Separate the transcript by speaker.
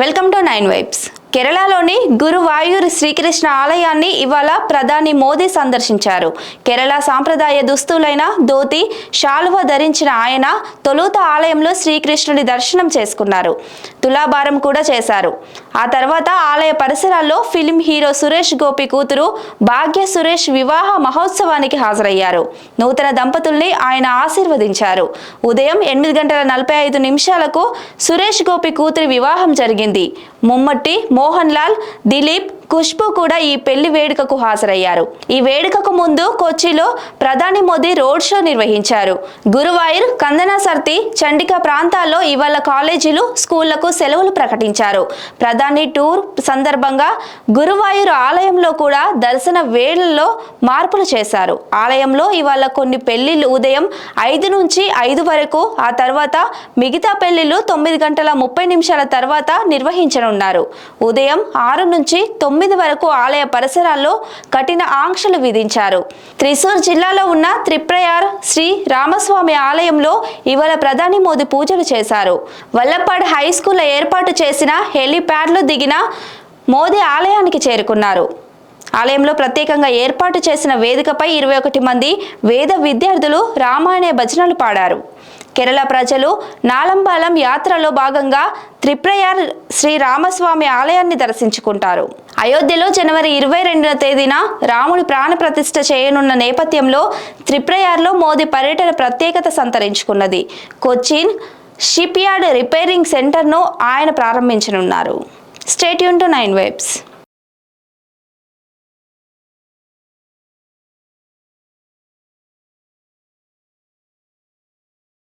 Speaker 1: Welcome to 9 vibes. కేరళలోని గురువాయూర్ శ్రీకృష్ణ ఆలయాన్ని ఇవాళ ప్రధాని మోదీ సందర్శించారు. కేరళ సాంప్రదాయ దుస్తులైన ధోతి, శాలువా ధరించిన ఆయన తొలుత ఆలయంలో శ్రీకృష్ణుడి దర్శనం చేసుకున్నారు. తులాభారం కూడా చేశారు. ఆ తర్వాత ఆలయ పరిసరాల్లో ఫిల్మ్ హీరో సురేష్ గోపి కూతురు భాగ్య సురేష్ వివాహ మహోత్సవానికి హాజరయ్యారు. నూతన దంపతుల్ని ఆయన ఆశీర్వదించారు. ఉదయం 8:45 సురేష్ గోపి కూతురి వివాహం జరిగింది. ముమ్మట్టి, మోహన్ లాల్, దిలీప్, ఖుష్బూ కూడా ఈ పెళ్లి వేడుకకు హాజరయ్యారు. ఈ వేడుకకు ముందు కొచ్చిలో ప్రధాని మోదీ రోడ్ షో నిర్వహించారు. గురువాయూర్, కందనసర్తి, చండికా ప్రాంతాల్లో ఇవాళ కాలేజీలు, స్కూళ్లకు సెలవులు ప్రకటించారు. ప్రధాని టూర్ సందర్భంగా గురువాయూర్ ఆలయంలో కూడా దర్శన వేళల్లో మార్పులు చేశారు. ఆలయంలో ఇవాళ కొన్ని పెళ్లిళ్లు ఉదయం 5 నుంచి 5 వరకు, ఆ తర్వాత మిగతా పెళ్లిళ్లు 9:30 తర్వాత నిర్వహించనున్నారు. ఉదయం 6 నుంచి 9 వరకు ఆలయ పరిసరాల్లో కఠిన ఆంక్షలు విధించారు. త్రిశూర్ జిల్లాలో ఉన్న త్రిప్రయార్ శ్రీ రామస్వామి ఆలయంలో ఇవాళ ప్రధాని మోదీ పూజలు చేశారు. వల్లపాడ్ హై స్కూల్లో ఏర్పాటు చేసిన హెలీప్యాడ్లో దిగిన మోదీ ఆలయానికి చేరుకున్నారు. ఆలయంలో ప్రత్యేకంగా ఏర్పాటు చేసిన వేదికపై 21 మంది వేద విద్యార్థులు రామాయణ భజనలు పాడారు. కేరళ ప్రజలు నాలంబాలం యాత్రలో భాగంగా త్రిప్రయార్ శ్రీ రామస్వామి ఆలయాన్ని దర్శించుకుంటారు. అయోధ్యలో జనవరి 22 రాముడి ప్రాణ ప్రతిష్ఠ చేయనున్న నేపథ్యంలో త్రిప్రయార్లో మోదీ పర్యటన ప్రత్యేకత సంతరించుకున్నది. కొచ్చిన్ షిప్ యార్డ్ రిపేరింగ్ సెంటర్ను ఆయన ప్రారంభించనున్నారు. Stay tune to 9 vibes.